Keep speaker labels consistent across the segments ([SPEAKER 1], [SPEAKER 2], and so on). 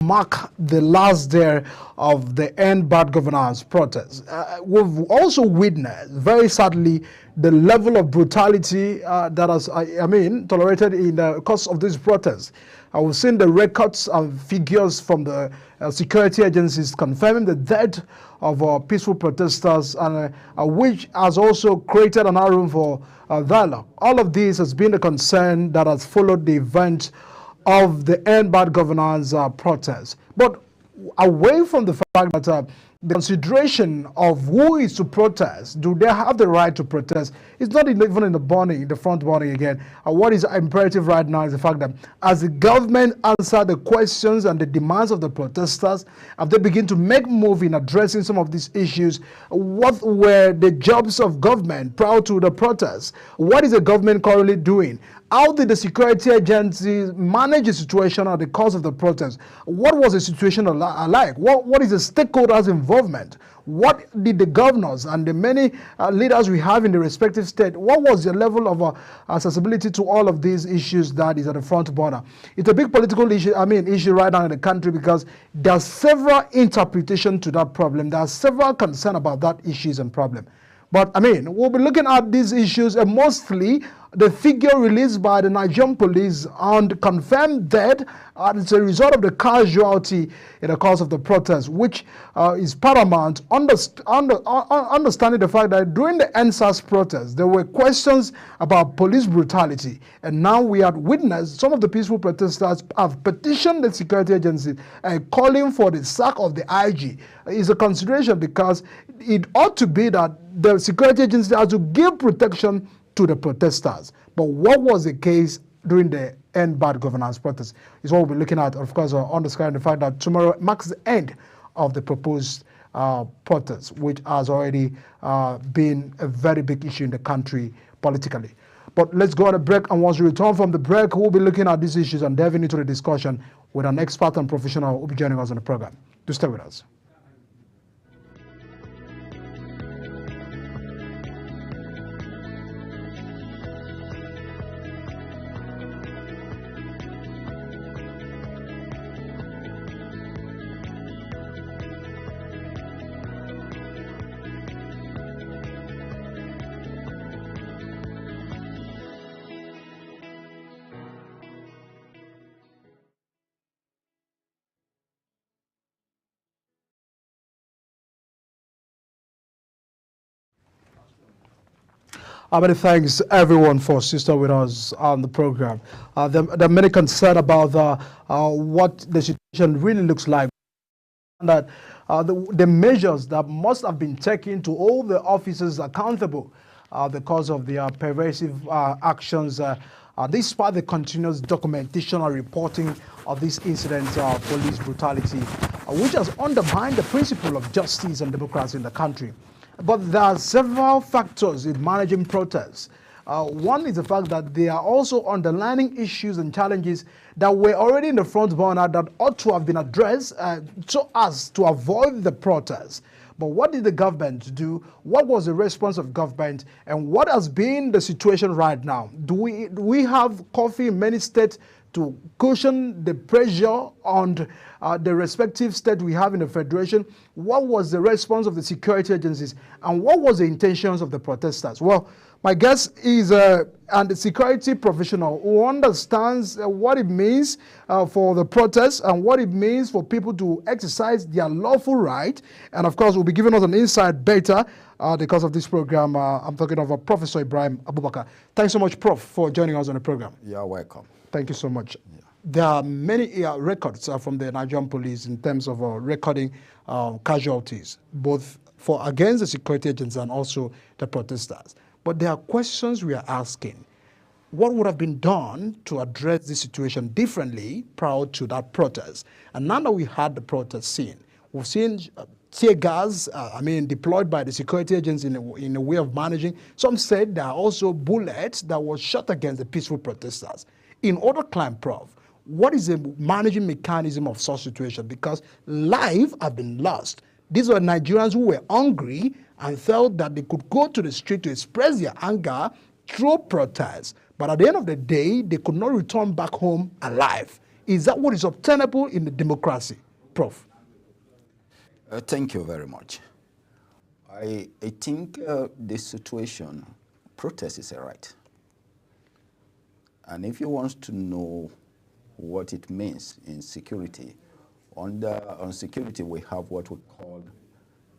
[SPEAKER 1] mark the last day of the End Bad Governance protest. We've also witnessed, very sadly, the level of brutality that has, tolerated in the course of this protest. We've seen the records and figures from the security agencies confirming the death of peaceful protesters, and which has also created an room for dialogue. All of this has been a concern that has followed the event of the End Bad Governance protest. But away from the fact that the consideration of who is to protest, do they have the right to protest? It's not even in the front burning again. What is imperative right now is the fact that as the government answer the questions and the demands of the protesters, as they begin to make move in addressing some of these issues, what were the jobs of government prior to the protests? What is the government currently doing? How did the security agencies manage the situation at the cause of the protest? What was the situation like? What is the stakeholders' involvement? What did the governors and the many leaders we have in the respective state, what was the level of accessibility to all of these issues that is at the front border? It's a big political issue, issue right now in the country, because there are several interpretations to that problem. There are several concerns about that issues and problem. But we'll be looking at these issues, and mostly the figure released by the Nigerian police and confirmed death as a result of the casualty in the course of the protest, which is paramount. Understanding the fact that during the NSAS protest, there were questions about police brutality, and now we have witnessed some of the peaceful protesters have petitioned the security agency calling for the sack of the IG. Is a consideration, because it ought to be that the security agency has to give protection to the protesters. But what was the case during the End Bad Governance protest is what we'll be looking at, of course, underscoring the fact that tomorrow marks the end of the proposed protest, which has already been a very big issue in the country politically. But let's go on a break, and once we return from the break, we'll be looking at these issues and delving into the discussion with an expert and professional who will be joining us on the program. Do stay with us. Many thanks, everyone, for assisting with us on the program. There are many concerns about what the situation really looks like, and that the measures that must have been taken to hold the officers accountable because of their pervasive actions, despite the continuous documentation and reporting of these incidents of police brutality, which has undermined the principle of justice and democracy in the country. But there are several factors in managing protests. One is the fact that there are also underlying issues and challenges that were already in the front burner that ought to have been addressed so as to avoid the protests. But what did the government do? What was the response of government? And what has been the situation right now? Do we have coffee in many states to cushion the pressure on the respective state we have in the federation? What was the response of the security agencies? And what was the intentions of the protesters? Well, my guest is a security professional who understands what it means for the protests and what it means for people to exercise their lawful right. And of course, will be giving us an insight better because of this program. I'm talking of Professor Ibrahim Abubakar. Thanks so much, Prof, for joining us on the program.
[SPEAKER 2] You're welcome.
[SPEAKER 1] Thank you so much. Yeah. There are many records from the Nigerian police in terms of recording casualties, both against the security agents and also the protesters. But there are questions we are asking. What would have been done to address this situation differently prior to that protest? And now that we had the protest scene, we've seen tear gas, deployed by the security agents in a way of managing. Some said there are also bullets that were shot against the peaceful protesters. In order to climb, Prof, what is the managing mechanism of such situation? Because lives have been lost. These were Nigerians who were hungry and felt that they could go to the street to express their anger through protests. But at the end of the day, they could not return back home alive. Is that what is obtainable in a democracy, Prof?
[SPEAKER 2] Thank you very much. I think this situation, protest is a right. And if you want to know what it means in security, on security we have what we call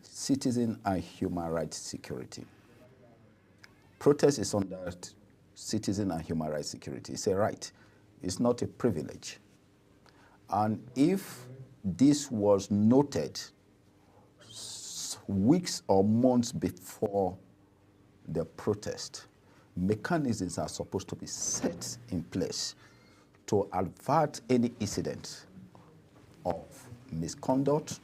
[SPEAKER 2] citizen and human rights security. Protest is under citizen and human rights security. It's a right. It's not a privilege. And if this was noted weeks or months before the protest, mechanisms are supposed to be set in place to avert any incident of misconduct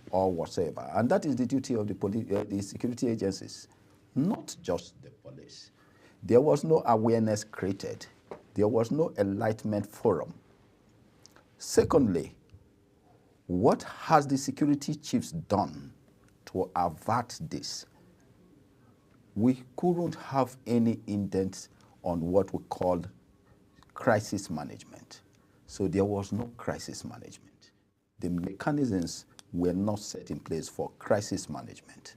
[SPEAKER 2] or whatsoever. And that is the duty of the security agencies, not just the police. There was no awareness created. There was no enlightenment forum. Secondly, what has the security chiefs done to avert this? We couldn't have any indent on what we call crisis management. So there was no crisis management. The mechanisms were not set in place for crisis management.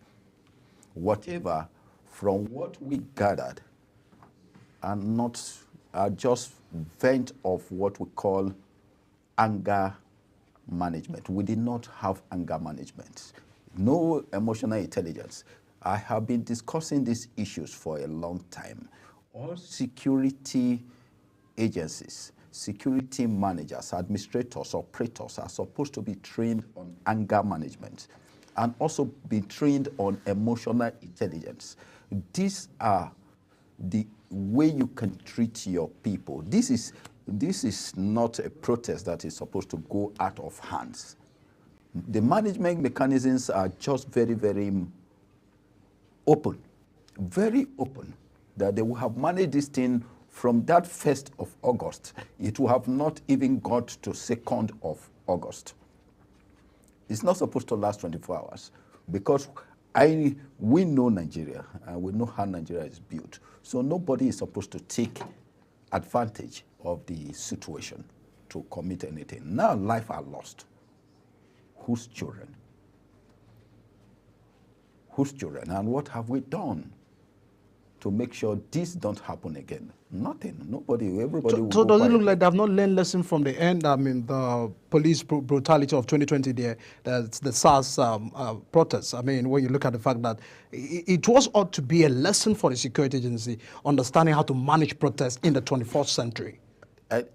[SPEAKER 2] Whatever, from what we gathered, are just vent of what we call anger management. We did not have anger management. No emotional intelligence. I have been discussing these issues for a long time. All security agencies, security managers, administrators, operators are supposed to be trained on anger management and also be trained on emotional intelligence. These are the way you can treat your people. This is not a protest that is supposed to go out of hands. The management mechanisms are just very, very open, that they will have managed this thing from that 1st of August. It will have not even got to 2nd of August. It's not supposed to last 24 hours because we know Nigeria and we know how Nigeria is built. So nobody is supposed to take advantage of the situation to commit anything. Now life are lost. Whose children? Whose children? And what have we done to make sure this don't happen again? Nothing. Nobody. Everybody.
[SPEAKER 1] So does it look like they have not learned lesson from the end? I mean, the police brutality of 2020 there, the SARS protests. I mean, when you look at the fact that it was ought to be a lesson for the security agency, understanding how to manage protests in the 21st century.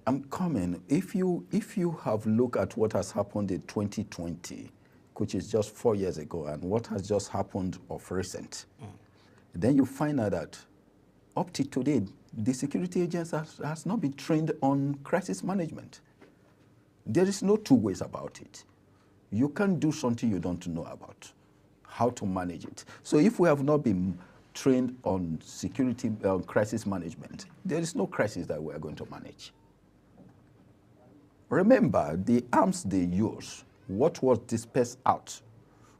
[SPEAKER 2] I'm coming. If you have looked at what has happened in 2020, which is just 4 years ago, and what has just happened of recent, then you find out that up to today, the security agents has not been trained on crisis management. There is no two ways about it. You can't do something you don't know about, how to manage it. So if we have not been trained on security crisis management, there is no crisis that we are going to manage. Remember, the arms they use, what was dispersed out,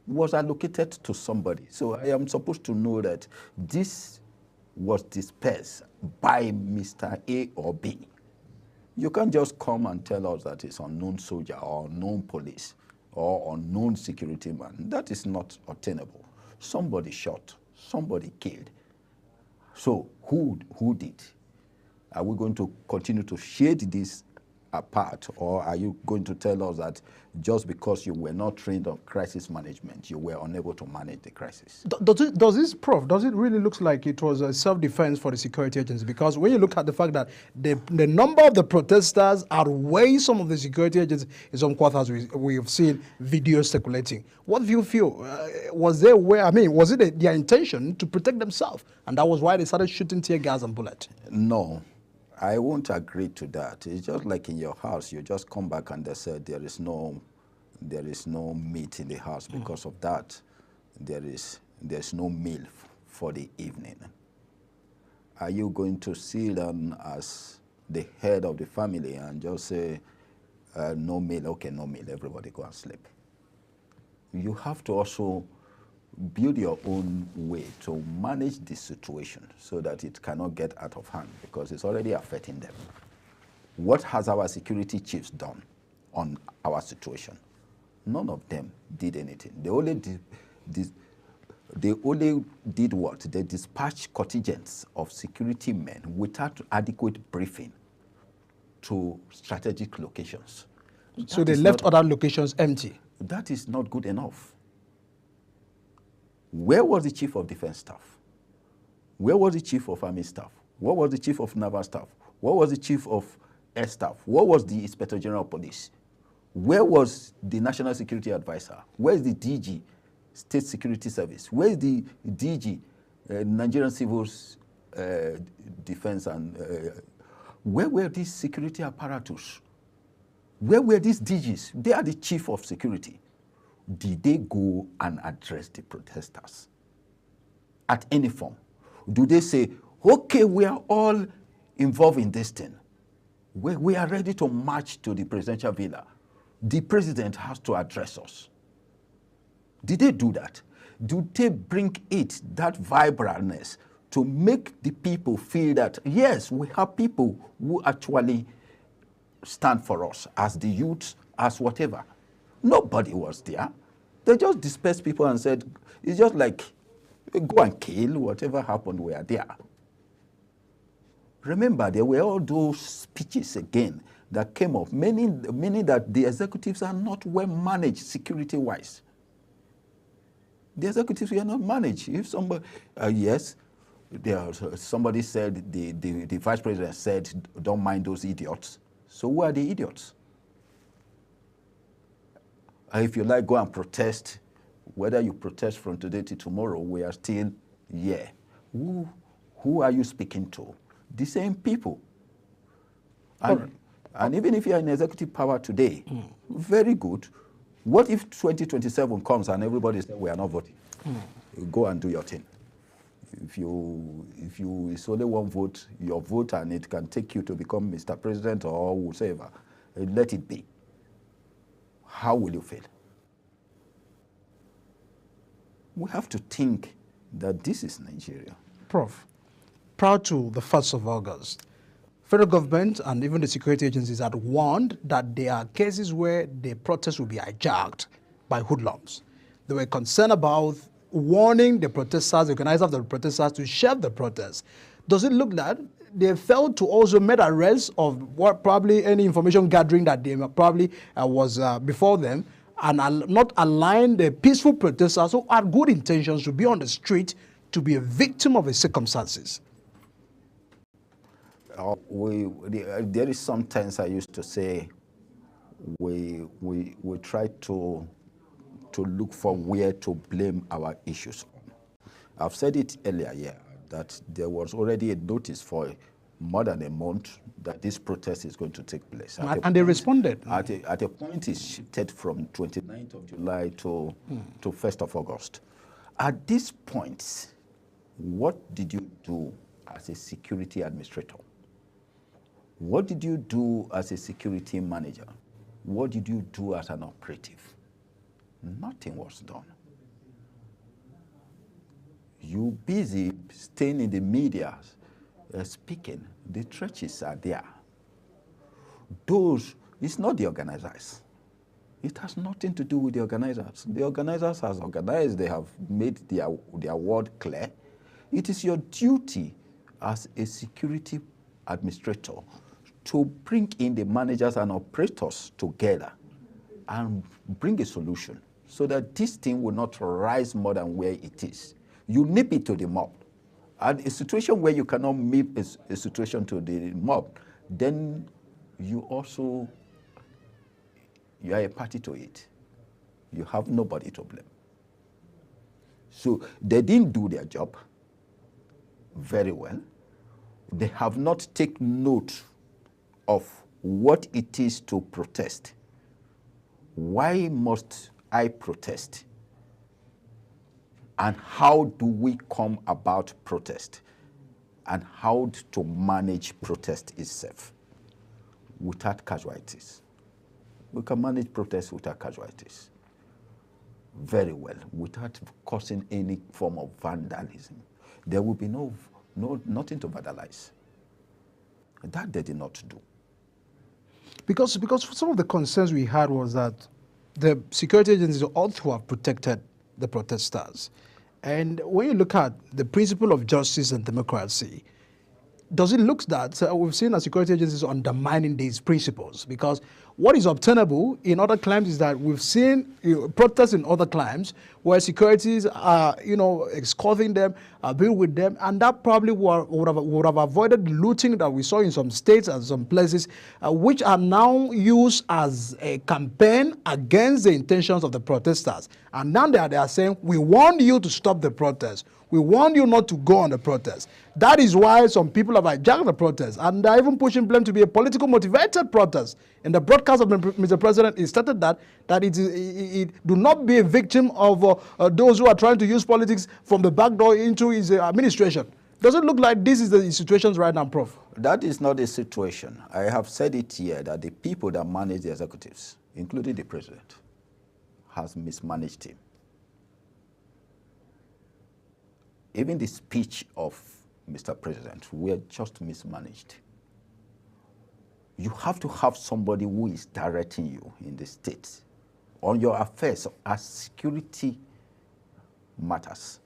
[SPEAKER 2] was allocated to somebody. So I am supposed to know that this was dispersed by Mr. A or B. You can't just come and tell us that it's unknown soldier or unknown police or unknown security man. That is not obtainable. Somebody shot, somebody killed. So who did? Are we going to continue to shade this apart, or are you going to tell us that just because you were not trained on crisis management, you were unable to manage the crisis?
[SPEAKER 1] Does it really look like it was a self-defense for the security agency? Because when you look at the fact that the number of the protesters outweighs some of the security agents in some quarters, we have seen videos circulating. What do you feel? Was it their intention to protect themselves, and that was why they started shooting tear gas and bullets?
[SPEAKER 2] No. I won't agree to that. It's just like in your house, you just come back and they said there is no meat in the house. Because of that, there's no meal for the evening. Are you going to sit down as the head of the family and just say, no meal, okay, no meal, everybody go and sleep? You have to also build your own way to manage the situation so that it cannot get out of hand, because it's already affecting them. What has our security chiefs done on our situation? None of them did anything. They only did what? They dispatched contingents of security men without adequate briefing to strategic locations.
[SPEAKER 1] So
[SPEAKER 2] That
[SPEAKER 1] they
[SPEAKER 2] is
[SPEAKER 1] left
[SPEAKER 2] not-
[SPEAKER 1] other locations empty.
[SPEAKER 2] That is not good enough. Where was the chief of defense staff? Where was the chief of army staff? What was the chief of naval staff? What was the chief of air staff? What was the inspector general of police? Where was the national security advisor? Where is the DG, state security service? Where is the DG, Nigerian civil defense, and where were these security apparatus? Where were these DGs? They are the chief of security. Did they go and address the protesters at any form? Do they say, okay, we are all involved in this thing. We are ready to march to the presidential villa. The president has to address us. Did they do that? Do they bring that vibrantness to make the people feel that, yes, we have people who actually stand for us as the youth, as whatever? Nobody was there. They just dispersed people and said, it's just like, go and kill, whatever happened, we are there. Remember, there were all those speeches again that came up, meaning that the executives are not well managed security-wise. The executives were not managed. If somebody, yes, somebody said, the vice president said, don't mind those idiots. So who are the idiots? If you like, go and protest. Whether you protest from today to tomorrow, we are still here. Who are you speaking to? The same people. And even if you are in executive power today, very good. What if 2027 comes and everybody says we are not voting? You go and do your thing. If it's only one vote, your vote, and it can take you to become Mr. President or whatever, let it be. How will you feel? We have to think that this is Nigeria.
[SPEAKER 1] Prof, prior to the 1st of August, federal government and even the security agencies had warned that there are cases where the protests will be hijacked by hoodlums. They were concerned about warning the protesters, the organizers of the protesters, to shelve the protests. Does it look that they failed to also make arrests of what probably any information gathering that they probably was before them, and not align the peaceful protesters who had good intentions to be on the street to be a victim of the circumstances?
[SPEAKER 2] There is sometimes I used to say we try to look for where to blame our issues on. I've said it earlier here that there was already a notice for more than a month that this protest is going to take place.
[SPEAKER 1] And they responded.
[SPEAKER 2] At a point, it shifted from 29th of July to 1st of August. At this point, what did you do as a security administrator? What did you do as a security manager? What did you do as an operative? Nothing was done. You busy staying in the media, speaking. The churches are there. It's not the organizers. It has nothing to do with the organizers. The organizers has organized, they have made their word clear. It is your duty as a security administrator to bring in the managers and operators together and bring a solution so that this thing will not rise more than where it is. You nip it to the mob. And a situation where you cannot nip a situation to the mob, then you are a party to it. You have nobody to blame. So they didn't do their job very well. They have not taken note of what it is to protest. Why must I protest? And how do we come about protest? And how to manage protest itself without casualties. We can manage protest without casualties very well, without causing any form of vandalism. There will be nothing to vandalize. That they did not do.
[SPEAKER 1] Because some of the concerns we had was that the security agencies ought to have protected the protesters. And when you look at the principle of justice and democracy, does it look that we've seen that security agencies undermining these principles? Because what is obtainable in other climes is that we've seen protests in other climes where securities are, escorting them, being with them, and that probably would have avoided looting that we saw in some states and some places, which are now used as a campaign against the intentions of the protesters. And now they are saying, we want you to stop the protest. We want you not to go on the protest. That is why some people have hijacked the protest, and they're even pushing blame to be a political motivated protest. In the broadcast of Mr. President, he stated that it do not be a victim of those who are trying to use politics from the back door into his administration. Does it look like this is the situation right now, Prof?
[SPEAKER 2] That is not a situation. I have said it here that the people that manage the executives, including the president, has mismanaged him. Even the speech of Mr. President were just mismanaged. You have to have somebody who is directing you in the state on your affairs as security matters.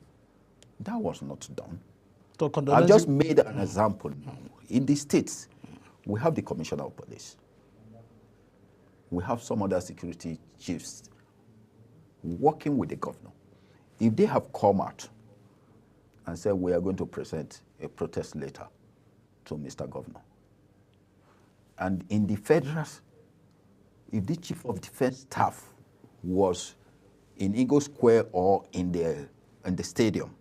[SPEAKER 2] That was not done.
[SPEAKER 1] So
[SPEAKER 2] I just made an example now. In the states, we have the commissioner of police. We have some other security chiefs working with the governor. If they have come out and said, we are going to present a protest letter to Mr. Governor. And in the federals, if the chief of defense staff was in Eagle Square or in the stadium,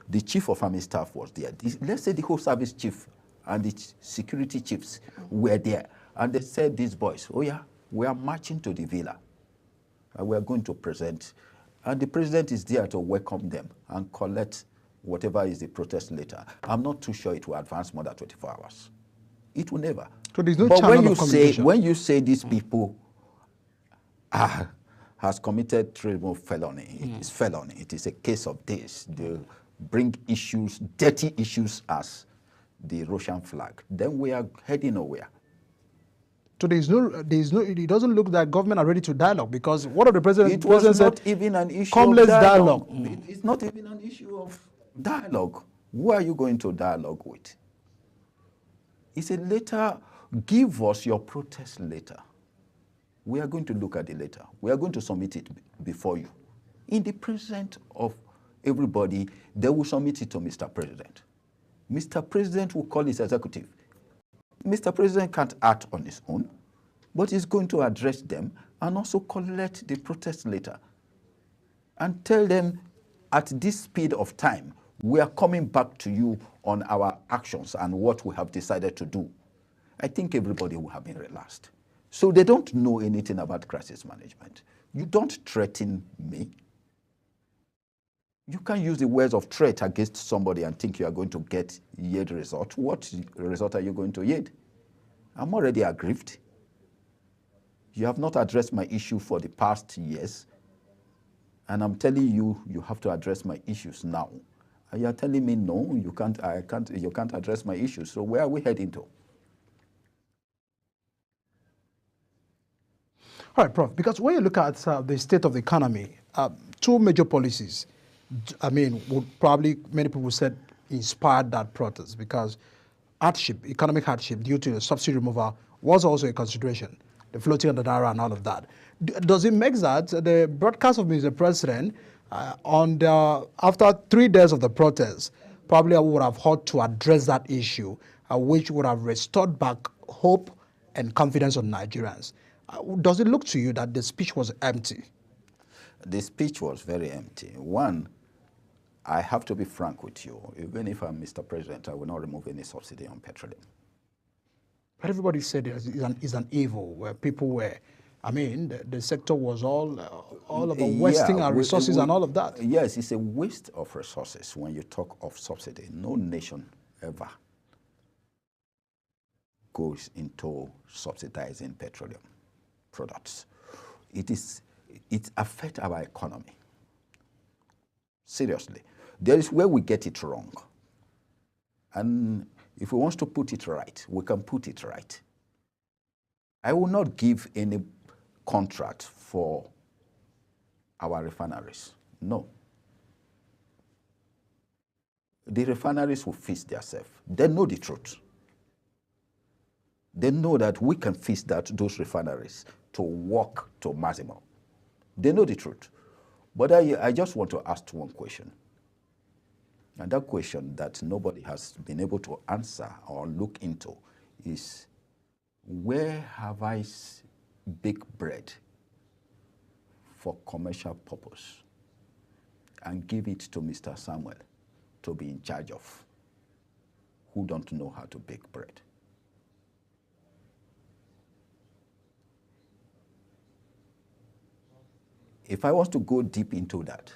[SPEAKER 2] the chief of army staff was there. Let's say the whole service chief and the security chiefs were there. And they said, these boys, oh yeah, we are marching to the villa. And we are going to present. And the president is there to welcome them and collect whatever is the protest later. I'm not too sure it will advance more than 24 hours. It will never.
[SPEAKER 1] So there's no
[SPEAKER 2] but
[SPEAKER 1] channel of communication.
[SPEAKER 2] When you say these people has committed triple felony, it is felony. It is a case of this. They bring issues, dirty issues as the Russian flag. Then we are heading nowhere.
[SPEAKER 1] So it doesn't look that government are ready to dialogue, because what of the president?
[SPEAKER 2] It was
[SPEAKER 1] president
[SPEAKER 2] not even an issue
[SPEAKER 1] come,
[SPEAKER 2] of
[SPEAKER 1] let's
[SPEAKER 2] dialogue.
[SPEAKER 1] dialogue.
[SPEAKER 2] It's not even an issue of dialogue. Who are you going to dialogue with? It's a letter. Give us your protest letter. We are going to look at the letter. We are going to submit it before you. In the presence of everybody, they will submit it to Mr. President. Mr. President will call his executive. Mr. President can't act on his own, but he's going to address them and also collect the protest letter and tell them at this speed of time, we are coming back to you on our actions and what we have decided to do. I think everybody will have been relaxed. So they don't know anything about crisis management. You don't threaten me. You can't use the words of threat against somebody and think you are going to get yield result. What result are you going to yield? I'm already aggrieved. You have not addressed my issue for the past years. And I'm telling you, you have to address my issues now. And you're telling me, no, you can't address my issues. So where are we heading to?
[SPEAKER 1] All right, Prof, because when you look at the state of the economy, two major policies, would probably, many people said, inspired that protest, because hardship, economic hardship due to the subsidy removal was also a consideration, the floating of the naira and all of that. Does it make that the broadcast of Mr. President after 3 days of the protest probably would have had to address that issue, which would have restored back hope and confidence of Nigerians? Does it look to you that the speech was empty?
[SPEAKER 2] The speech was very empty. One, I have to be frank with you. Even if I'm Mr. President, I will not remove any subsidy on petroleum.
[SPEAKER 1] But everybody said it's an evil, where people were, the sector was all about wasting our resources and all of that.
[SPEAKER 2] Yes, it's a waste of resources when you talk of subsidy. No nation ever goes into subsidizing petroleum products. It affects our economy. Seriously. There is where we get it wrong. And if we want to put it right, we can put it right. I will not give any contract for our refineries. No. The refineries will fix themselves. They know the truth. They know that we can fix those refineries to work to maximum. They know the truth. But I just want to ask one question. And that question that nobody has been able to answer or look into is, where have I baked bread for commercial purpose and give it to Mr. Samuel to be in charge of, who don't know how to bake bread? If I was to go deep into that,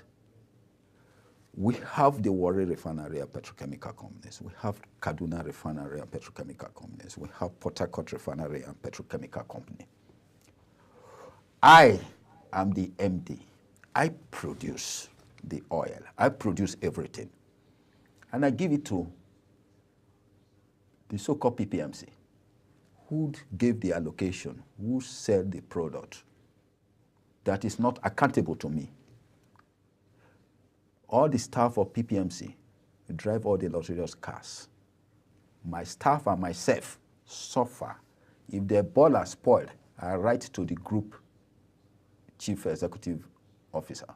[SPEAKER 2] we have the Warri Refinery and Petrochemical Companies. We have Kaduna Refinery and Petrochemical Companies. We have Port Harcourt Refinery and Petrochemical Company. I am the MD. I produce the oil. I produce everything. And I give it to the so-called PPMC, who gave the allocation, who sell the product, that is not accountable to me. All the staff of PPMC drive all the luxurious cars. My staff and myself suffer. If the boiler spoiled, I write to the group chief executive officer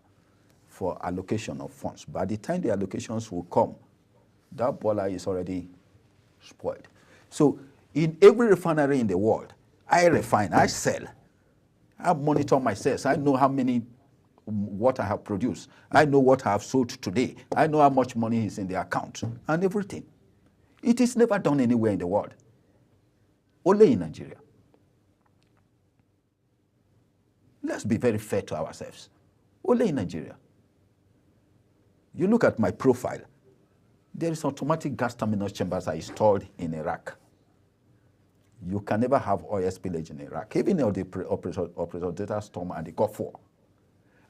[SPEAKER 2] for allocation of funds. By the time the allocations will come, that boiler is already spoiled. So in every refinery in the world, I refine, I sell. I monitor myself. I know how many, what I have produced. I know what I have sold today. I know how much money is in the account and everything. It is never done anywhere in the world. Only in Nigeria. Let's be very fair to ourselves. Only in Nigeria. You look at my profile. There is automatic gas terminal chambers are installed in Iraq. You can never have oil spillage in Iraq, even in the Operation Data Storm and the Gulf War.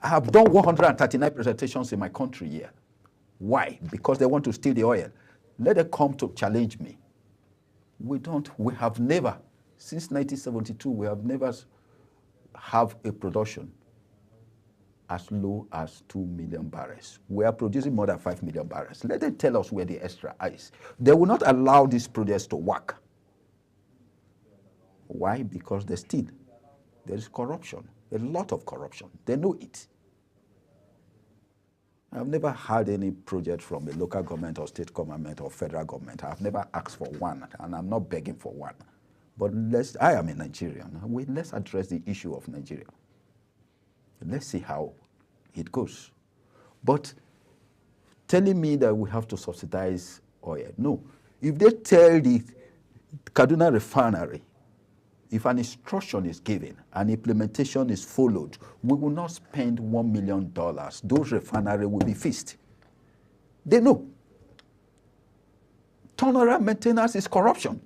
[SPEAKER 2] I have done 139 presentations in my country here. Why? Because they want to steal the oil. Let them come to challenge me. We have never, since 1972, we have never have a production as low as 2 million barrels. We are producing more than 5 million barrels. Let them tell us where the extra is. They will not allow these projects to work. Why? Because they steal. There is corruption, a lot of corruption. They know it. I've never had any project from a local government or state government or federal government. I've never asked for one, and I'm not begging for one. But I am a Nigerian. Let's address the issue of Nigeria. Let's see how it goes. But telling me that we have to subsidize oil, no. If they tell the Kaduna Refinery, if an instruction is given and implementation is followed, we will not spend $1 million. Those refineries will be fixed. They know. Turnaround maintenance is corruption.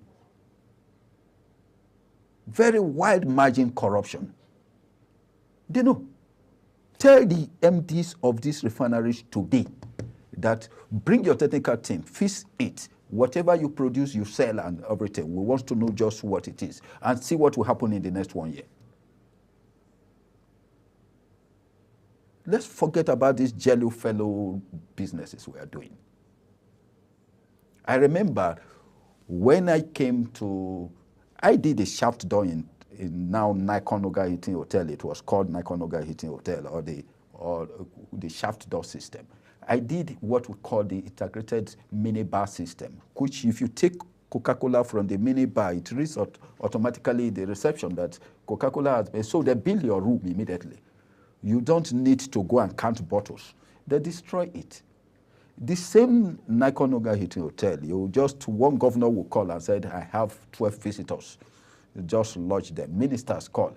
[SPEAKER 2] Very wide margin corruption. They know. Tell the MDs of these refineries today that bring your technical team, fix it. Whatever you produce, you sell and everything. We want to know just what it is and see what will happen in the next 1 year. Let's forget about these jelly fellow businesses we are doing. I remember when I did a shaft door in now Nikon Noga Hilton Hotel. It was called Nikon Noga Hilton Hotel, or the shaft door system. I did what we call the integrated mini bar system, which if you take Coca-Cola from the mini bar, it reads automatically the reception that Coca-Cola has been. So they bill your room immediately. You don't need to go and count bottles. They destroy it. The same Nikon Noga Hilton Hotel, one governor will call and said, I have 12 visitors. You just lodge them. Ministers call.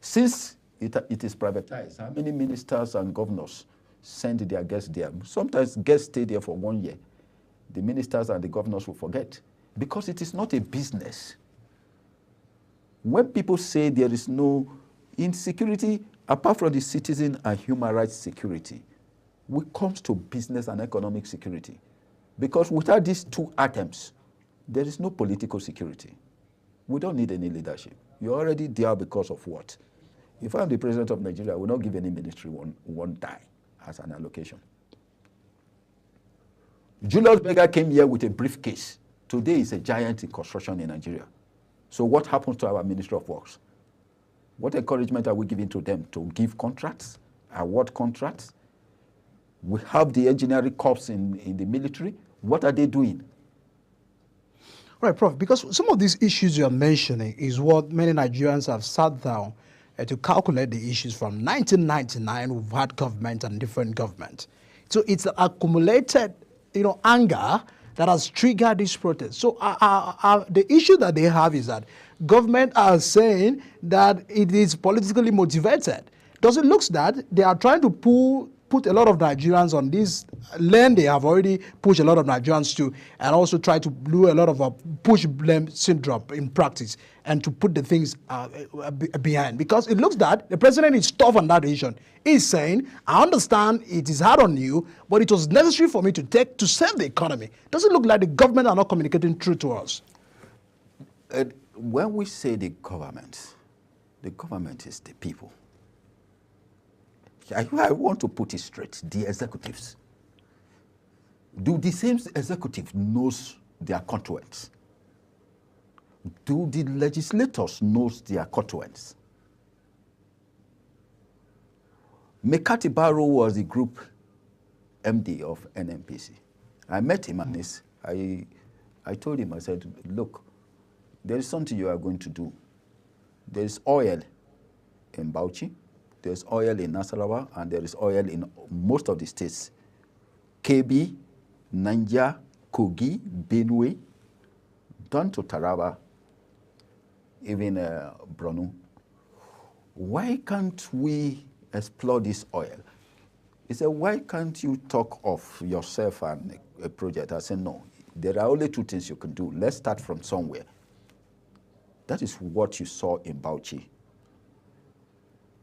[SPEAKER 2] Since it is privatized, how many ministers and governors send their guests there? Sometimes guests stay there for 1 year. The ministers and the governors will forget because it is not a business. When people say there is no insecurity, apart from the citizen and human rights security, when it comes to business and economic security, because without these two items, there is no political security. We don't need any leadership. You're already there because of what? If I'm the president of Nigeria, I will not give any ministry one dime as an allocation. Julius Berger came here with a briefcase. Today is a giant in construction in Nigeria. So what happens to our Ministry of Works? What encouragement are we giving to them to give contracts, award contracts? We have the engineering corps in the military. What are they doing?
[SPEAKER 1] Right, Prof, because some of these issues you're mentioning is what many Nigerians have sat down to calculate the issues from 1999. We've had government and different government. So it's accumulated, anger that has triggered this protest. So the issue that they have is that government are saying that it is politically motivated. Does it look that they are trying to put a lot of Nigerians on this lane they have already pushed a lot of Nigerians to, and also try to do a lot of push blame syndrome in practice and to put the things behind? Because it looks that the president is tough on that issue. He's saying, I understand it is hard on you, but it was necessary for me to save the economy. Does it look like the government are not communicating true to us?
[SPEAKER 2] When we say the government is the people. I want to put it straight. The executives. Do the same executive knows their constituents? Do the legislators knows their constituents? Mekati Barrow was the group MD of NNPC. I met him and I told him, I said, look, there is something you are going to do. There is oil in Bauchi. There's oil in Nasarawa, and there is oil in most of the states. Kebbi, Niger, Kogi, Benue, down to Taraba, even Borno. Why can't we explore this oil? He said, why can't you talk of yourself and a project? I said, no, there are only two things you can do. Let's start from somewhere. That is what you saw in Bauchi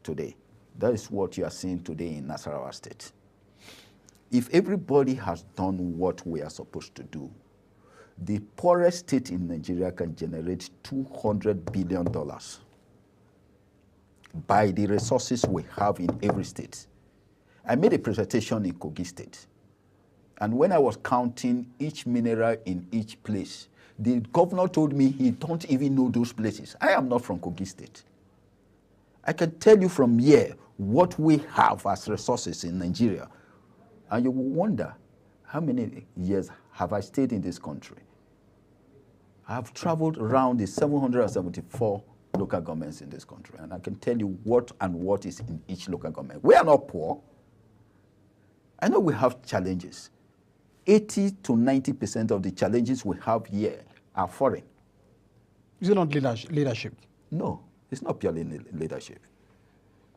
[SPEAKER 2] today. That is what you are seeing today in Nasarawa State. If everybody has done what we are supposed to do, the poorest state in Nigeria can generate $200 billion by the resources we have in every state. I made a presentation in Kogi State, and when I was counting each mineral in each place, the governor told me he don't even know those places. I am not from Kogi State. I can tell you from here what we have as resources in Nigeria. And you will wonder, how many years have I stayed in this country? I have traveled around the 774 local governments in this country, and I can tell you what is in each local government. We are not poor. I know we have challenges. 80 to 90% of the challenges we have here are foreign.
[SPEAKER 1] Is it not leadership?
[SPEAKER 2] No, it's not purely leadership.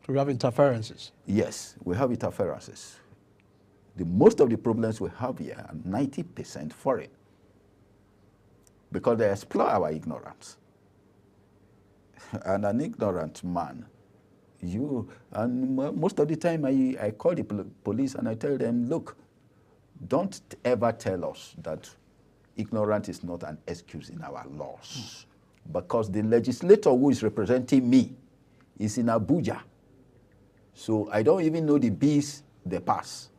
[SPEAKER 1] So we have interferences?
[SPEAKER 2] Yes, we have interferences. Most of the problems we have here are 90% foreign, because they exploit our ignorance. And an ignorant man, most of the time I call the police and I tell them, look, don't ever tell us that ignorance is not an excuse in our laws. Because the legislator who is representing me is in Abuja. So I don't even know the bills they pass.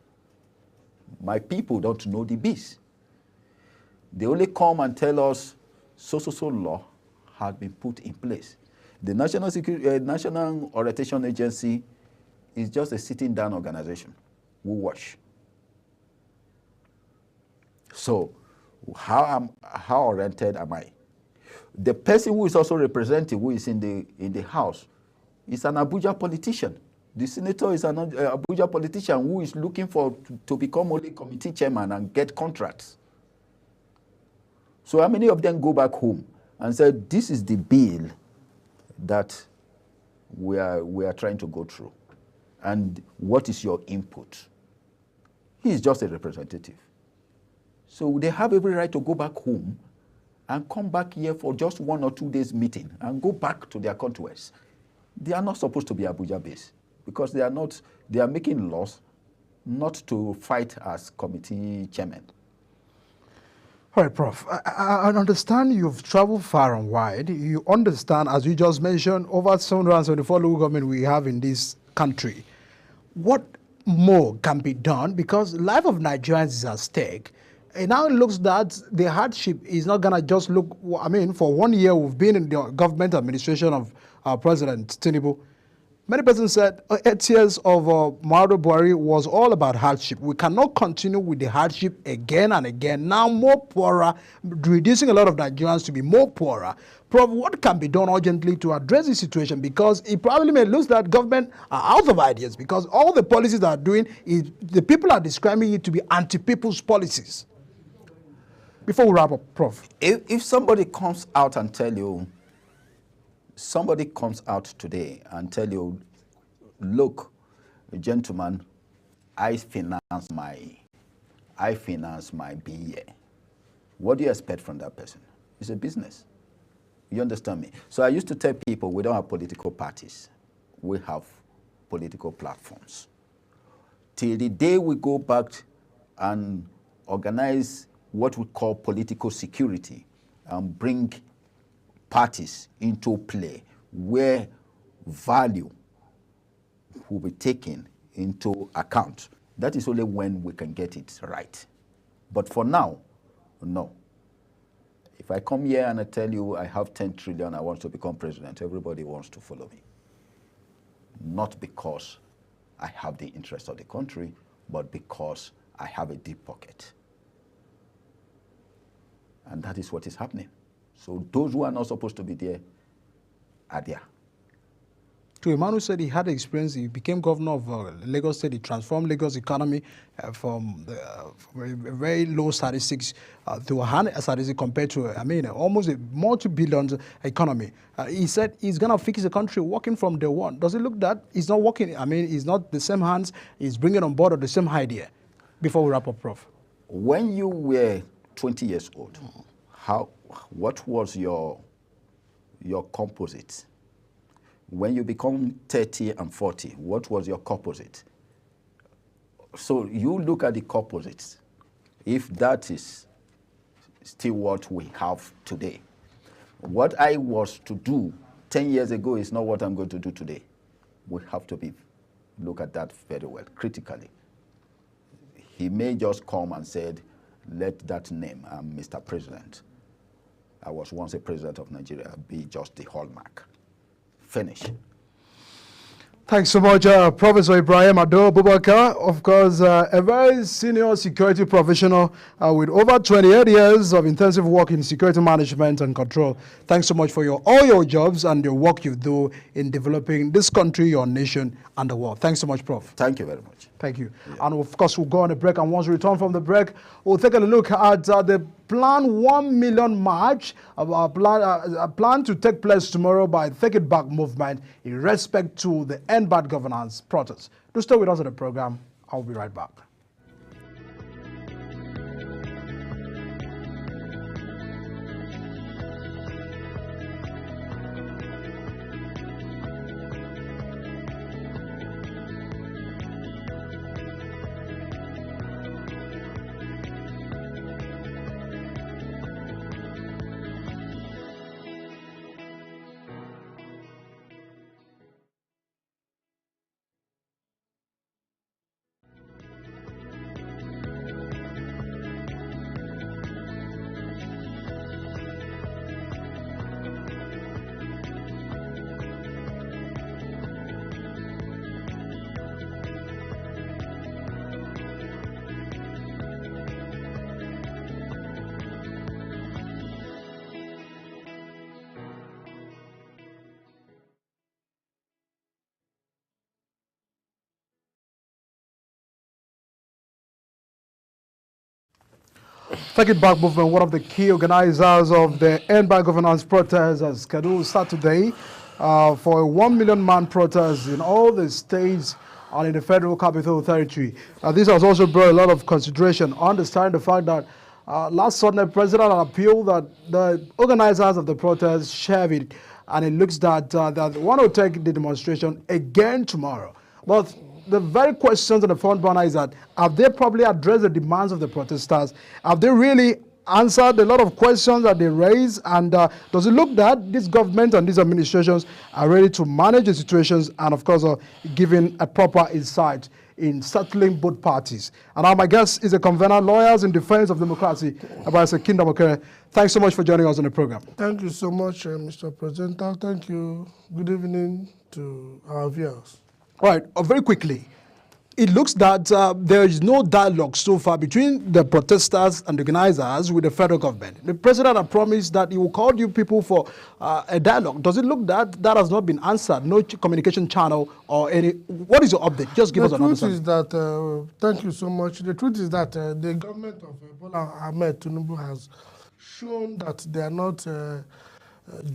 [SPEAKER 2] My people don't know the bills. They only come and tell us so law has been put in place. The National Orientation Agency is just a sitting down organization. We watch. So how oriented am I? The person who is also representing, who is in the House, is an Abuja politician. The senator is an Abuja politician who is looking to become only committee chairman and get contracts. So how many of them go back home and say, this is the bill that we are trying to go through, and what is your input? He is just a representative. So they have every right to go back home and come back here for just 1 or 2 days meeting and go back to their contours. They are not supposed to be Abuja based, because they are making laws not to fight as committee chairman.
[SPEAKER 1] All right, Prof. I understand you've traveled far and wide. You understand, as you just mentioned, over 774 local government we have in this country. What more can be done? Because the life of Nigerians is at stake. It now looks that the hardship is not going to just look, I mean, for 1 year we've been in the government administration of President Tinubu. Many persons said 8 years of Muhammadu Buhari was all about hardship. We cannot continue with the hardship again and again. Now more poorer, reducing a lot of Nigerians to be more poorer. Prof, what can be done urgently to address this situation? Because it probably may lose that government are out of ideas, because all the policies they are doing, is the people are describing it to be anti-people's policies. Before we wrap up, Prof.
[SPEAKER 2] If somebody comes out and tell you, somebody comes out today and tell you, look, gentlemen, I finance my BA. What do you expect from that person? It's a business. You understand me? So I used to tell people, we don't have political parties. We have political platforms. Till the day we go back and organize what we call political security and bring parties into play where value will be taken into account. That is only when we can get it right. But for now, no. If I come here and I tell you I have 10 trillion, I want to become president, everybody wants to follow me. Not because I have the interest of the country, but because I have a deep pocket. And that is what is happening. So those who are not supposed to be there are there.
[SPEAKER 1] To a man who said he had experience, he became governor of Lagos State, he transformed Lagos economy from a very low statistics to a high statistic compared to, I mean, almost a multi-billion economy. He said he's going to fix the country working from day one. Does it look that he's not working? I mean, it's not the same hands, he's bringing on board the same idea. Before we wrap up, Prof.
[SPEAKER 2] When you were 20 years old, what was your composite? When you become 30 and 40, what was your composite? So you look at the composites. If that is still what we have today, what I was to do 10 years ago is not what I'm going to do today. We have to look at that very well, critically. He may just come and said, let that name, Mr. President, I was once a president of Nigeria, be just the hallmark. Finish.
[SPEAKER 1] Thanks so much, Professor Ibrahim Ado Abubakar. Of course, a very senior security professional with over 28 years of intensive work in security management and control. Thanks so much for all your jobs and your work you do in developing this country, your nation, and the world. Thanks so much, Prof.
[SPEAKER 2] Thank you very much.
[SPEAKER 1] Thank you. Yeah. And of course, we'll go on a break, and once we return from the break, we'll take a look at the planned 1 million march, plan to take place tomorrow by Take It Back movement in respect to the End Bad Governance protest. Do stay with us on the program. I'll be right back. Take It Back movement, one of the key organizers of the End Bad Governance protest, has scheduled Saturday for a 1 million man protest in all the states and in the Federal Capital Territory. This has also brought a lot of consideration, understanding the fact that last Sunday, President had appealed that the organizers of the protest share it, and it looks that they want to take the demonstration again tomorrow. But the very questions on the front burner is that have they probably addressed the demands of the protesters? Have they really answered a lot of questions that they raised? And does it look that this government and these administrations are ready to manage the situations and, of course, giving a proper insight in settling both parties? And now my guest is a convener, Lawyers in Defense of Democracy, Abayosi Kingdom Okere. Thanks so much for joining us on the program.
[SPEAKER 3] Thank you so much, Mr. Presenter. Thank you. Good evening to our viewers.
[SPEAKER 1] All right, very quickly. It looks that there is no dialogue so far between the protesters and the organizers with the federal government. The president had promised that he will call you people for a dialogue. Does it look that that has not been answered? No communication channel or any? What is your update? Just give us an answer.
[SPEAKER 3] The truth is that, thank you so much. The truth is that the government of Bola Ahmed Tinubu has shown that they are not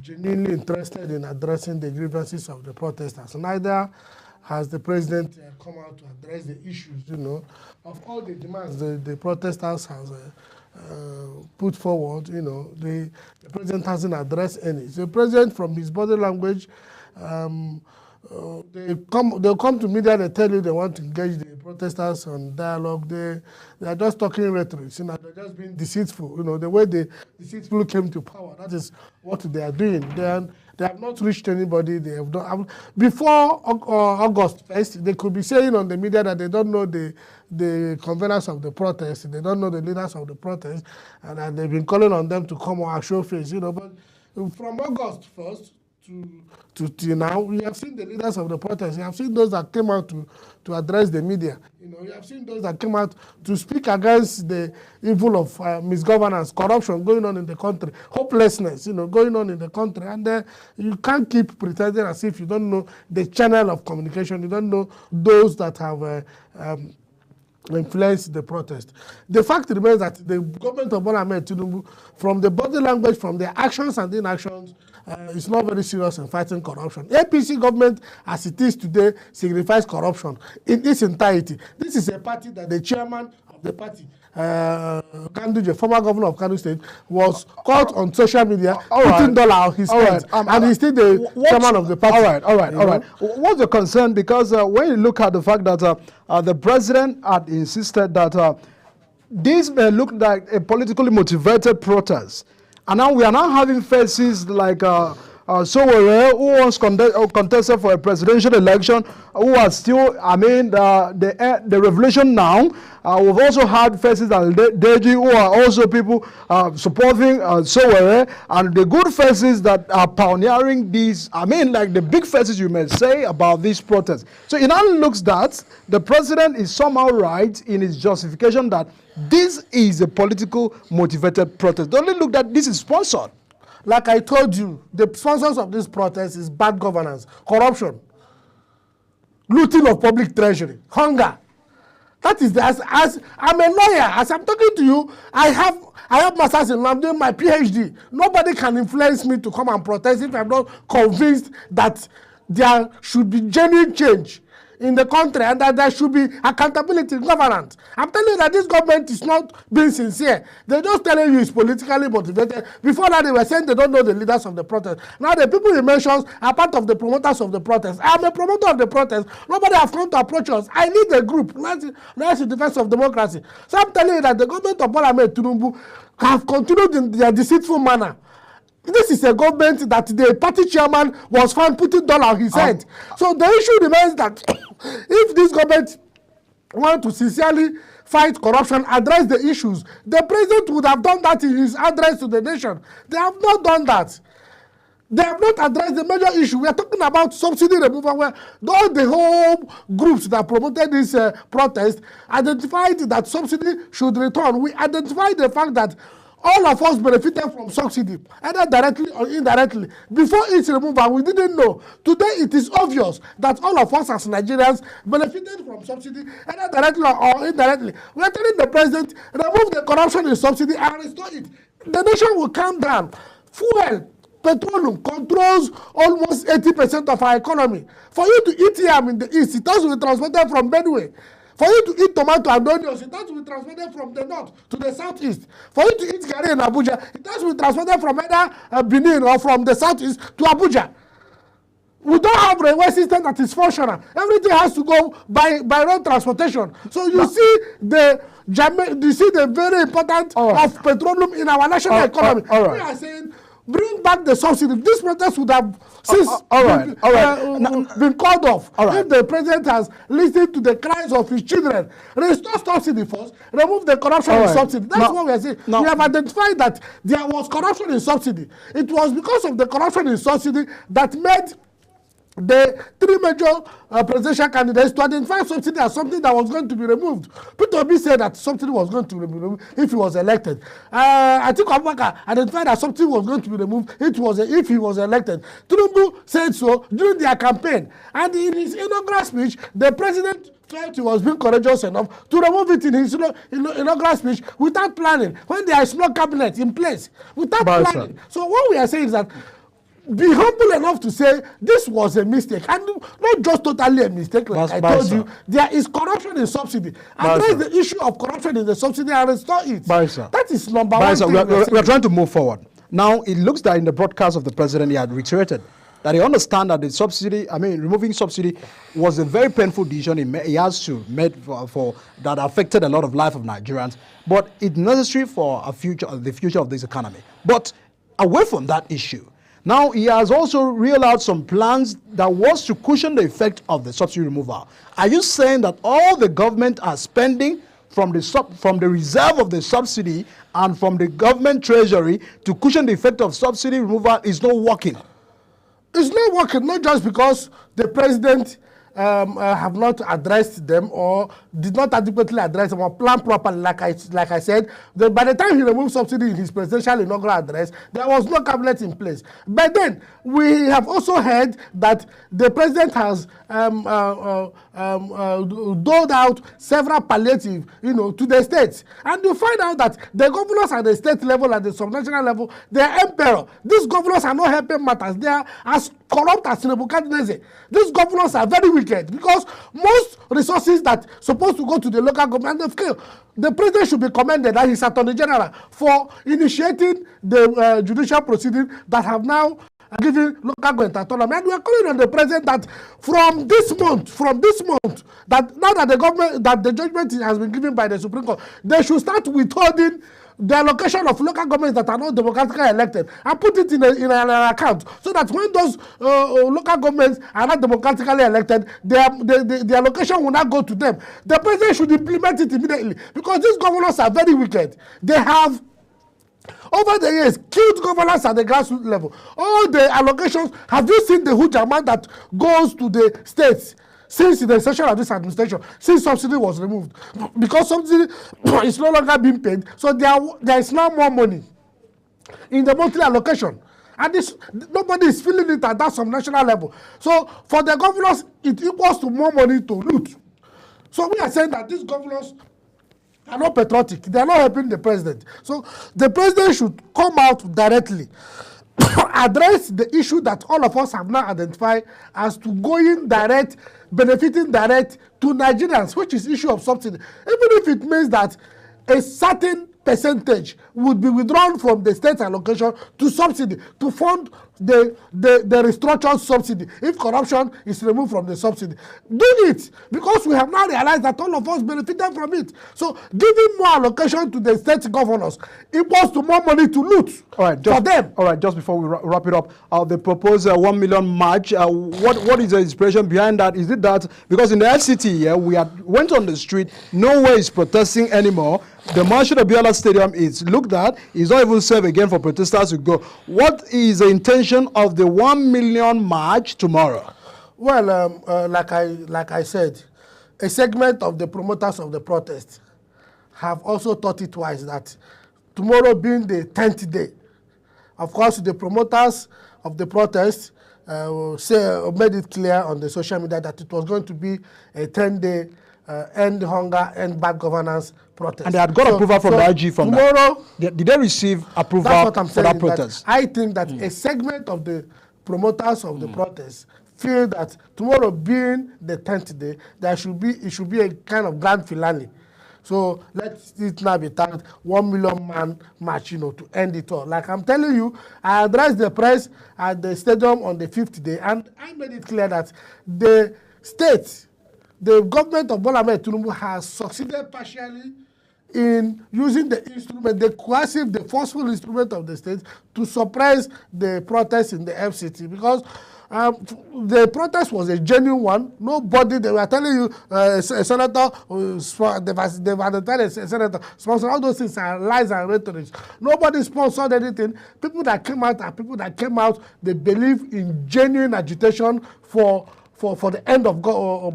[SPEAKER 3] genuinely interested in addressing the grievances of the protesters. Neither has the president come out to address the issues, of all the demands the protesters has put forward, the president hasn't addressed any. So the president, from his body language, they'll come to media, they tell you they want to engage the protesters on dialogue. They are just talking rhetoric, they're just being deceitful. The way the deceitful came to power, that is what they are doing. They have not reached anybody. They have done before August 1st. They could be saying on the media that they don't know the conveners of the protest, they don't know the leaders of the protest, and that they've been calling on them to come or show face. But from August 1st to now, we have seen the leaders of the protest. You have seen those that came out to address the media. You have seen those that came out to speak against the evil of misgovernance, corruption going on in the country, hopelessness, going on in the country. And you can't keep pretending as if you don't know the channel of communication. You don't know those that have influence the protest. The fact remains that the government of Bola Ahmed Tinubu, from the body language, from their actions and inactions, is not very serious in fighting corruption. APC government, as it is today, signifies corruption in its entirety. This is a party that the chairman of the party, Ganduje, former governor of Kano State, was caught on social media putting dollar on his head, and he's still the chairman of the party.
[SPEAKER 1] All right. What's the concern? Because when you look at the fact that the president had insisted that this may look like a politically motivated protest, and now we are now having faces like Sowore, who once contested for a presidential election, who are still, the revelation now. We've also had faces like Deji, who are also people supporting Sowore, and the good faces that are pioneering these, like the big faces you may say about these protests. So it now looks that the president is somehow right in his justification that this is a political motivated protest. Don't it look that this is sponsored?
[SPEAKER 3] Like I told you, the sponsors of this protest is bad governance, corruption, looting of public treasury, hunger. That is as I'm a lawyer. As I'm talking to you, I have masters in law. I'm doing my PhD. Nobody can influence me to come and protest if I'm not convinced that there should be genuine change in the country and that there should be accountability in governance. I'm telling you that this government is not being sincere. They're just telling you it's politically motivated. Before that, they were saying they don't know the leaders of the protest. Now the people he mentions are part of the promoters of the protest. I'm a promoter of the protest. Nobody has come to approach us. I need a group. That's in defense of democracy. So I'm telling you that the government of Bola Ahmed Tinubu have continued in their deceitful manner. This is a government that the party chairman was found putting dollar on his head. So the issue remains that if this government want to sincerely fight corruption, address the issues, the president would have done that in his address to the nation. They have not done that. They have not addressed the major issue. We are talking about subsidy removal, where all the whole groups that promoted this protest identified that subsidy should return. We identified the fact that all of us benefited from subsidy, either directly or indirectly. Before its removal, we didn't know. Today, it is obvious that all of us as Nigerians benefited from subsidy, either directly or indirectly. We are telling the president, remove the corruption in subsidy and restore it. The nation will calm down. Fuel, petroleum controls almost 80% of our economy. For you to eat yam in the east, it has to be transported from Benue. For you to eat tomato and onions, it has to be transported from the north to the southeast. For you to eat garri in Abuja, it has to be transported from either Benin or from the southeast to Abuja. We don't have railway system that is functional. Everything has to go by road transportation. So you see the very important of petroleum in our national economy.
[SPEAKER 1] All right.
[SPEAKER 3] We are saying, bring back the subsidy. This protest would have since been called off. If the president has listened to the cries of his children, restore subsidy first, remove the corruption in subsidy. That's what we are saying. We have identified that there was corruption in subsidy. It was because of the corruption in subsidy that made the three major presidential candidates to identify subsidy as something that was going to be removed. Peter Obi said that subsidy was going to be removed if he was elected. I think Abubakar identified that something was going to be removed if he was elected. Tinubu said so during their campaign. And in his inaugural speech, the president felt he was being courageous enough to remove it in his inaugural speech without planning, when there is no cabinet in place, without planning. So what we are saying is that be humble enough to say this was a mistake, and not just totally a mistake like I told you. There is corruption in subsidy. Address the issue of corruption in the subsidy and restore it. That is number one thing.
[SPEAKER 1] We are trying to move forward. Now, it looks that in the broadcast of the president, he had reiterated that he understands that the subsidy, removing subsidy was a very painful decision he has to make for that affected a lot of life of Nigerians, but it's necessary for the future of this economy. But away from that issue, now, he has also reeled out some plans that was to cushion the effect of the subsidy removal. Are you saying that all the government are spending from the reserve of the subsidy and from the government treasury to cushion the effect of subsidy removal is not working?
[SPEAKER 3] It's not working, not just because the president have not addressed them or did not adequately address them or plan properly. Like I said, by the time he removed subsidy in his presidential inaugural address, there was no cabinet in place. But then we have also heard that the president has doled out several palliative, to the states, and you find out that the governors at the state level and the subnational level, they are emperor. These governors are not helping matters. They are as corrupt as Nebuchadnezzar. These governors are very wicked because most resources that supposed to go to the local government have failed. The president should be commended as his attorney general for initiating the judicial proceeding that have now given local government autonomy. And we are calling on the president that from this month, that now that the judgment has been given by the Supreme Court, they should start withholding the allocation of local governments that are not democratically elected and put it in an account, so that when those local governments are not democratically elected, the allocation will not go to them. The president should implement it immediately, because these governors are very wicked. They have, over the years, killed governors at the grassroots level. All the allocations, have you seen the huge amount that goes to the states since the inception of this administration, since subsidy was removed? Because subsidy is no longer being paid, so there is now more money in the monthly allocation. And nobody is feeling it at that subnational level. So for the governors, it equals to more money to loot. So we are saying that these governors are not patriotic. They are not helping the president. So the president should come out directly, address the issue that all of us have now identified as to going direct, benefiting direct to Nigerians, which is issue of subsidy. Even if it means that a certain percentage would be withdrawn from the state allocation to subsidy, to fund the restructured subsidy. If corruption is removed from the subsidy, do it, because we have now realized that all of us benefited from it. So giving more allocation to the state governors equals to more money to loot for them.
[SPEAKER 1] All right, just before we wrap it up, the proposed 1 million march, what is the inspiration behind that? Is it that because in the FCT we went on the street, nowhere is protesting anymore, the march at the Abiola Stadium is looked at, is not even safe again for protesters to go. What is the intention of the 1 million march tomorrow?
[SPEAKER 3] Well, like I said, a segment of the promoters of the protest have also thought it wise that tomorrow being the 10th day, of course, the promoters of the protest made it clear on the social media that it was going to be a 10-day end hunger, end bad governance protest.
[SPEAKER 1] And they had got approval from the IG from
[SPEAKER 3] tomorrow,
[SPEAKER 1] that. Did they receive approval for that protest?
[SPEAKER 3] I think that a segment of the promoters of the protest feel that tomorrow being the 10th day, it should be a kind of grand finale So let it now be tagged 1 million man march, to end it all. Like I'm telling you, I addressed the press at the stadium on the 5th day, and I made it clear that the state, the government of Bola Ahmed Tinubu has succeeded partially in using the instrument, the coercive, the forceful instrument of the state to suppress the protests in the FCT, because the protest was a genuine one. Nobody, they were telling you, a senator, they've advertised a senator sponsored. All those things are lies and rhetoric. Nobody sponsored anything. People that came out are people that came out, they believe in genuine agitation for the end of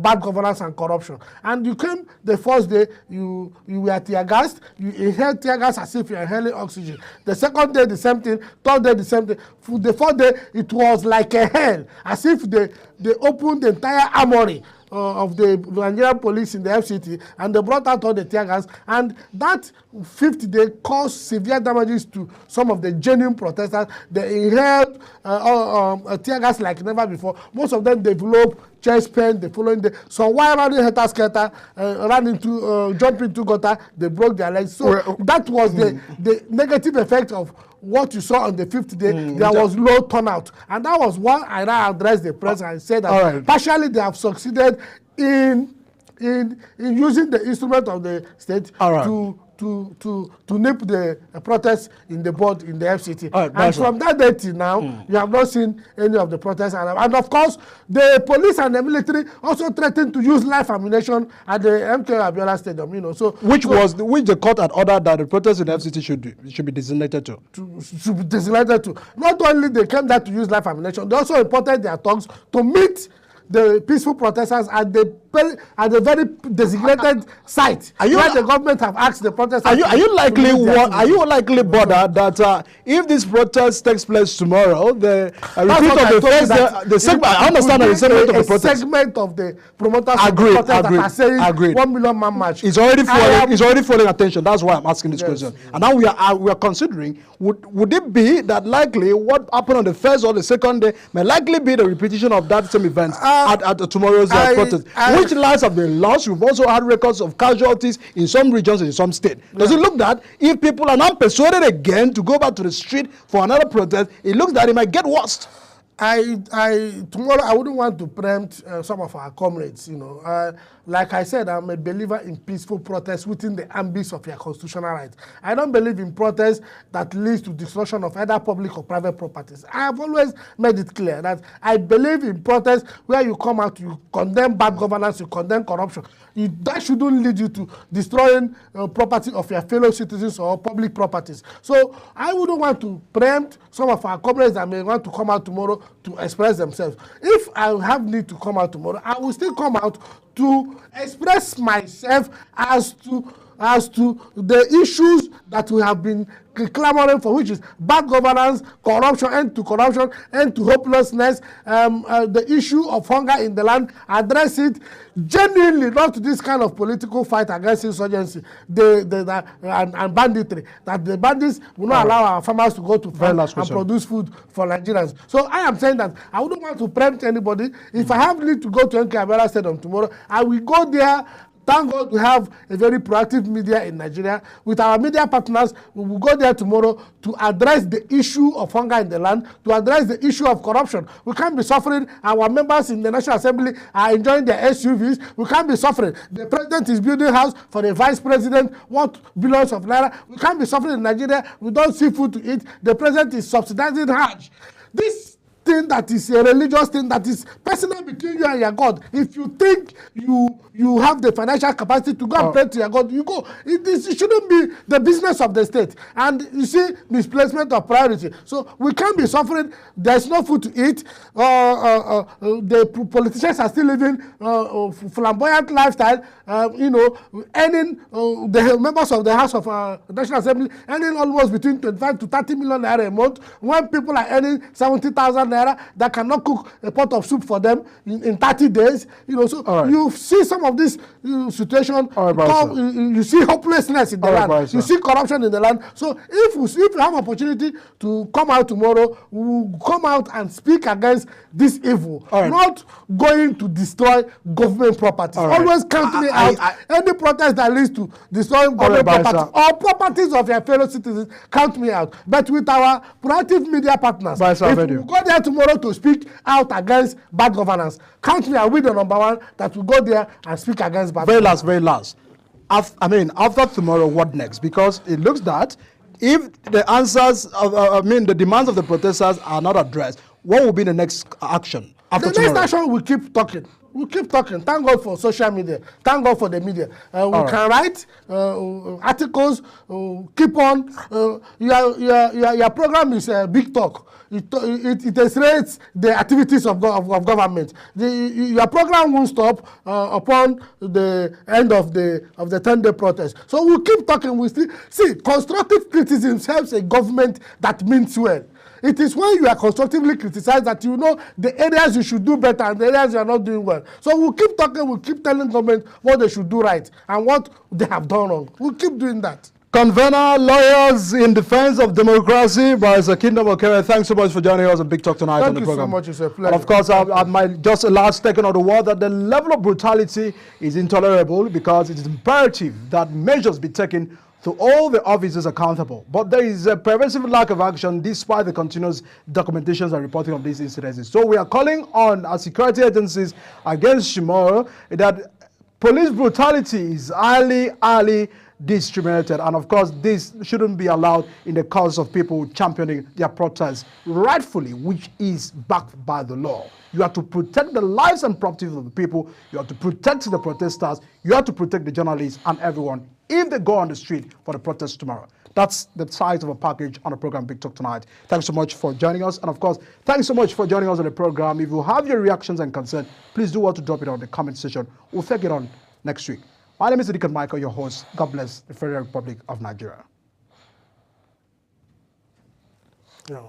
[SPEAKER 3] bad governance and corruption. And you came the first day, you were tear gassed, you inhaled tear gas as if you're inhaling oxygen. The second day, the same thing. Third day, the same thing. For the fourth day, it was like a hell, as if they opened the entire armory of the Nigerian police in the FCT, and they brought out all the tear gas. And that 5th day caused severe damages to some of the genuine protesters. They inhaled tear gas like never before. Most of them developed chest pain the following day. So while running helter-skelter, jumped into gutter, they broke their legs. So that was the negative effect of what you saw on the 5th day. There was low turnout, and that was why I now addressed the press and said that partially they have succeeded in using the instrument of the state to nip the protests in the board in the FCT. And from that day till now, you have not seen any of the protests. And of course, the police and the military also threatened to use live ammunition at the MK Abiola Stadium. So which
[SPEAKER 1] the court had ordered that the protests in the FCT should be designated to.
[SPEAKER 3] Should be designated to. Not only they came there to use live ammunition, they also imported their thugs to meet the peaceful protesters at the very designated site where the government have asked the protesters.
[SPEAKER 1] Are you likely bothered that if this protest takes place tomorrow, the repeat of the segment? I understand that the segment of the protest.
[SPEAKER 3] Segment of the promoters of the protest that are saying 1 million man march.
[SPEAKER 1] It's already falling attention. That's why I'm asking this question. And now we are considering, would it be that likely what happened on the first or the second day may likely be the repetition of that same event at tomorrow's protest? Which lives have been lost? We've also had records of casualties in some regions and in some states. Does it look that if people are now persuaded again to go back to the street for another protest, it looks that it might get worse?
[SPEAKER 3] Tomorrow I wouldn't want to preempt some of our comrades. Like I said, I'm a believer in peaceful protest within the ambit of your constitutional rights. I don't believe in protest that leads to destruction of either public or private properties. I have always made it clear that I believe in protest where you come out, you condemn bad governance, you condemn corruption. That shouldn't lead you to destroying property of your fellow citizens or public properties. So I wouldn't want to preempt some of our comrades that may want to come out tomorrow to express themselves. If I have need to come out tomorrow, I will still come out to express myself as to the issues that we have been clamoring for, which is bad governance, corruption, end to hopelessness, the issue of hunger in the land, address it genuinely, not this kind of political fight against insurgency and banditry, that the bandits will not allow our farmers to go to farm and produce food for Nigerians. So I am saying that I wouldn't want to preempt anybody. If I have need to go to MK Abiola Stadium tomorrow, I will go there. Thank God we have a very proactive media in Nigeria. With our media partners, we will go there tomorrow to address the issue of hunger in the land, to address the issue of corruption. We can't be suffering. Our members in the National Assembly are enjoying their SUVs. We can't be suffering. The president is building a house for the vice president, what billions of naira. We can't be suffering in Nigeria. We don't see food to eat. The president is subsidizing Hajj. This thing that is a religious thing that is personal between you and your God. If you think you have the financial capacity to go and pray to your God, you go. It shouldn't be the business of the state. And you see, misplacement of priority. So we can't be suffering. There's no food to eat. The politicians are still living flamboyant lifestyle. Earning the members of the House of National Assembly earning almost between 25 to 30 million naira a month. When people are earning 70,000 naira, that cannot cook a pot of soup for them in 30 days. So you see some of this situation,
[SPEAKER 1] All right,
[SPEAKER 3] you see hopelessness in the
[SPEAKER 1] All right,
[SPEAKER 3] land. You see corruption in the land. So if you have opportunity to come out tomorrow, we will come out and speak against this evil.
[SPEAKER 1] All right.
[SPEAKER 3] Not going to destroy government properties.
[SPEAKER 1] All right.
[SPEAKER 3] Always count me out. Any protest that leads to destroying
[SPEAKER 1] right,
[SPEAKER 3] government property
[SPEAKER 1] sir.
[SPEAKER 3] or properties of your fellow citizens, count me out. But with our proactive media partners,
[SPEAKER 1] Bye, sir,
[SPEAKER 3] if
[SPEAKER 1] thank
[SPEAKER 3] we
[SPEAKER 1] you.
[SPEAKER 3] go there tomorrow to speak out against bad governance, count me, I will be the number one that will go there and speak against bad governance.
[SPEAKER 1] Very last. After tomorrow, what next? Because it looks that if the answers, the demands of the protesters are not addressed, what will be the next action after
[SPEAKER 3] The
[SPEAKER 1] tomorrow?
[SPEAKER 3] next action, we keep talking. We keep talking. Thank God for social media. Thank God for the media. We can write articles. Keep on. Your program is Big Talk. It illustrates the activities of government. Your program won't stop upon the end of the 10-day protest. So we'll keep talking. We still see constructive criticism helps a government that means well. It is when you are constructively criticized that you know the areas you should do better and the areas you are not doing well. So we'll keep talking, we'll keep telling government what they should do right and what they have done wrong. We'll keep doing that.
[SPEAKER 1] Convener, lawyers in defense of democracy, Barrister Kingdom Okere, thanks so much for joining us on Big Talk tonight on the program.
[SPEAKER 3] Thank you so much, it's a pleasure.
[SPEAKER 1] And of course, I might just a last statement of the word that the level of brutality is intolerable because it is imperative that measures be taken to all the officers accountable. But there is a pervasive lack of action despite the continuous documentations and reporting of these incidences. So we are calling on our security agencies against Shimoro that police brutality is highly discriminated, and of course this shouldn't be allowed in the cause of people championing their protests rightfully, which is backed by the law. You have to protect the lives and properties of the people. You have to protect the protesters. You have to protect the journalists and everyone if they go on the street for the protest tomorrow. That's the size of a package on the program Big Talk tonight. Thanks so much for joining us. And of course, thanks so much for joining us on the program. If you have your reactions and concerns, please do want to drop it on the comment section. We'll take it on next week. My name is Deacon Michael, your host. God bless the Federal Republic of Nigeria.
[SPEAKER 3] Yeah.